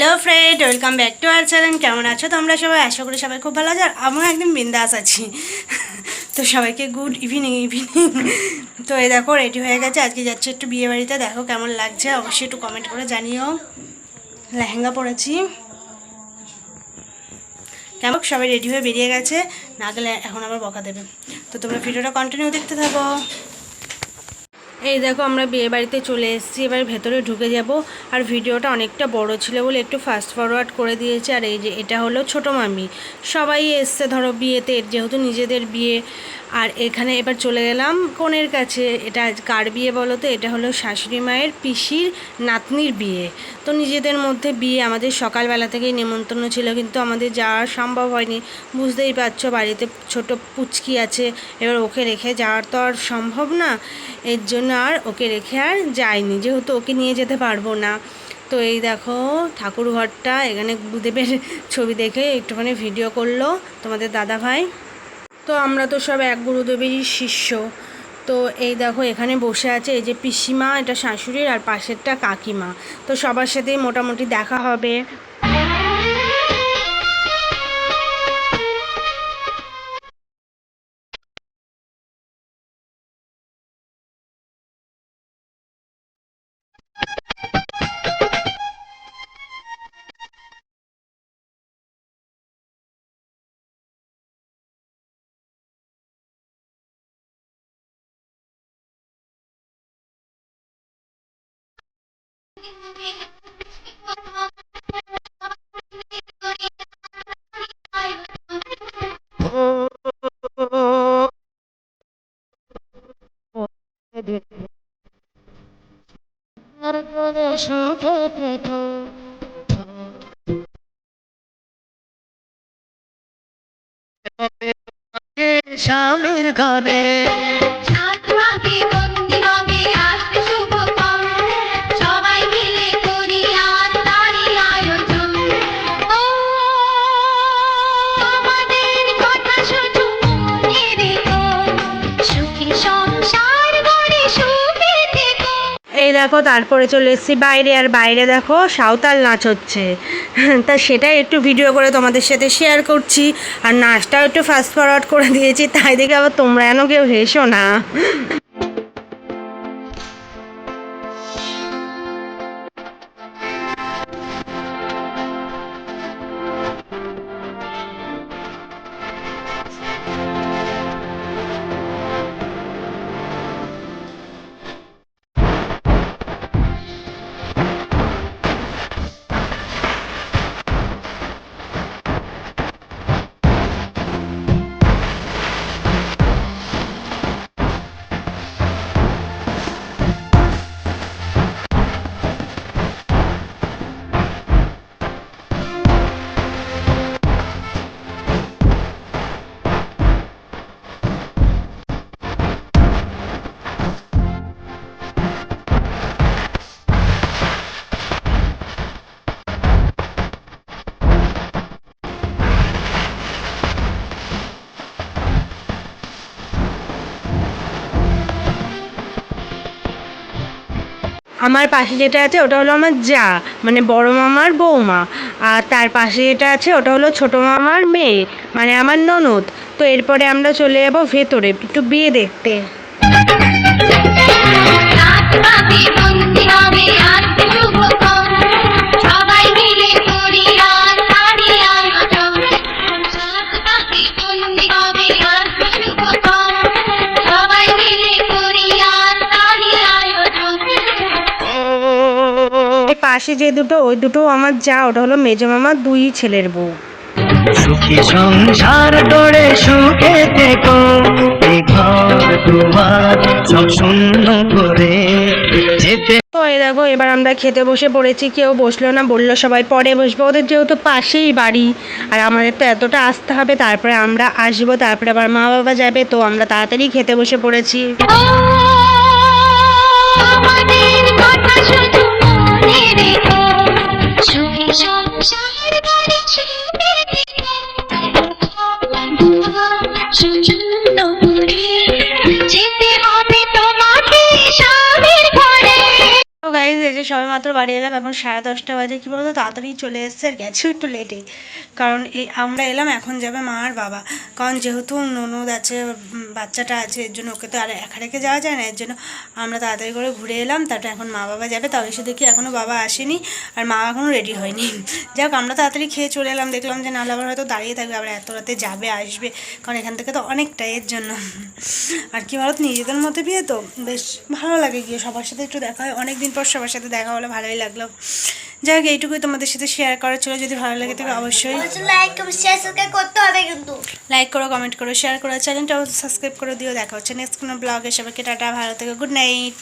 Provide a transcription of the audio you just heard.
Hello friend, welcome back to our channel. কেমন আছো তোমরা সবাই? আশা করি সবাই খুব ভালো আছো। আর আমিও একদম বিন্দাস আছি। তো সবাইকে গুড ইভিনিং। তো এই দেখো রেডি হয়ে গেছে, আজকে যাচ্ছি একটু বিয়ে বাড়িতে। দেখো কেমন লাগছে অবশ্যই একটু কমেন্ট করে জানিও। লেহেঙ্গা পরেছি, কেমন সবাই রেডি হয়ে বেরিয়ে গেছে, না গেলে এখন আবার বকা দেবে। তো তোমরা ভিডিওটা কন্টিনিউ দেখতে থাকো। এই দেখো আমরা বিয়ে বাড়িতে চলে এসেছি, এবার ভেতরে ঢুকে যাব। আর ভিডিওটা অনেকটা বড় ছিল বলে একটু ফাস্ট ফরওয়ার্ড করে দিয়েছে। আর এই যে এটা হলো ছোটো মামি, সবাই এসছে ধরো বিয়েতে, যেহেতু নিজেদের বিয়ে। আর এখানে এবার চলে গেলাম কনের কাছে। এটা কার বিয়ে বলো তো? এটা হলো শাশুড়ি মায়ের পিসির নাতনির বিয়ে। তো নিজেদের মধ্যে বিয়ে, আমাদের সকালবেলা থেকেই নেমন্তন্ন ছিল, কিন্তু আমাদের যাওয়া সম্ভব হয়নি। বুঝতেই পারছো, বাড়িতে ছোট পুচকি আছে, এবার ওকে রেখে যাওয়ার তো আর সম্ভব না। এর জন্য আর ওকে রেখে আর যাইনি, যেহেতু ওকে নিয়ে যেতে পারবো না। তো এই দেখো ঠাকুর ঘরটা, এখানে গুরুদেবের ছবি দেখে একটুখানি ভিডিও করলো তোমাদের দাদা ভাই। তো আমরা তো সব এক গুরুদেবেরই শিষ্য। তো এই দেখো এখানে বসে আছে এই যে পিসিমা, এটা শাশুড়ির, আর পাশেরটা কাকিমা। তো সবার সাথেই মোটামুটি দেখা হবে। স্বামীর ঘরে সবাই মিলে করি আর তারি আয়োজন। আমাদের কথা শুধু মনে রেখো, সুখী সংসার গড়ে সুখে থেকো। এই দেখো তারপরে চলে এসেছি বাইরে, আর বাইরে দেখো সাঁওতাল নাচ হচ্ছে। তা সেটাই একটু ভিডিও করে তোমাদের সাথে শেয়ার করছি। আর নাচটাও একটু ফাস্ট ফরওয়ার্ড করে দিয়েছি, তাই দেখে আবার তোমরা যেন কেউ হেসো না। আমার পাশে যেটা আছে ওটা হলো আমার যা, মানে বড় মামার বৌমা। আর তার পাশে যেটা আছে ওটা হলো ছোট মামার মেয়ে, মানে আমার ননদ। তো এরপরে আমরা চলে যাবো ভেতরে একটু বিয়ে দেখতে। সবাই মিলে করি আর তারি আয়োজন। সবাই মিলে করি আর তারি আয়োজন। এই পাশে যে দুটো, ওই দুটো আমার যা, ওটা হলো মেজো মামার দুই ছেলের বউ। সুখী সংসার গড়ে সুখে থেকো, এই ঘর দুয়ার সব শূন্য করে যেতে। তো এই দেখো এবার আমরা খেতে বসে পড়েছি, কেউ বসলো না, বললো সবাই পরে বসবো। ওদের যেহেতু পাশেই বাড়ি, আর আমাদের তো এতটা আসতে হবে, তারপরে আমরা আসবো, তারপরে আবার মা বাবা যাবে। তো আমরা তাড়াতাড়ি খেতে বসে পড়েছি। আমাদের কথা শুধু মনে রেখো, সুখী সংসার গড়ে সুখে থেকো। শূন্য করে যেতে হবে তোমাকে স্বামীর ঘরে। তো গাইজ এই যে সবে মাত্র বাড়ি এলাম, এখন 10:30 বাজে। কী বলতো, তাড়াতাড়ি চলে এসছে আর গেছে একটু লেটে, কারণ এই আমরা এলাম, এখন যাবে মা আর বাবা। কারণ যেহেতু ননদ আছে, বাচ্চাটা আছে, এর জন্য ওকে তো আর একা রেখে যাওয়া যায় না, এর জন্য আমরা তাড়াতাড়ি করে ঘুরে এলাম। তারপরে এখন মা বাবা যাবে, তাও এসে দেখি এখনও বাবা আসেনি আর মা এখনও রেডি হয়নি। যাই হোক, আমরা তাড়াতাড়ি খেয়ে চলে এলাম, দেখলাম যে নাহলে আবার হয়তো দাঁড়িয়ে থাকবে, আবার এত রাতে যাবে আসবে, কারণ এখান থেকে তো অনেকটা, এর জন্য। আর কি বলতো, নিজেদের মধ্যে বিয়ে তো বেশ ভালো লাগে গিয়ে, সবার সাথে একটু দেখা হয়, অনেক দিন পর সবার সাথে দেখা হলো, ভালোই লাগলো। যাই হোক, এইটুকুই তোমাদের সাথে শেয়ার করার ছিল। যদি ভালো লাগে তবে অবশ্যই লাইক শেয়ার সাবস্ক্রাইব করতে হবে কিন্তু। লাইক করো, কমেন্ট করো, শেয়ার করো, চ্যানেলটা সাবস্ক্রাইব করে দিও। দেখা হচ্ছে নেক্সট কোনো ব্লগে। সবাইকে টাটা, ভালো থেকো, গুড নাইট।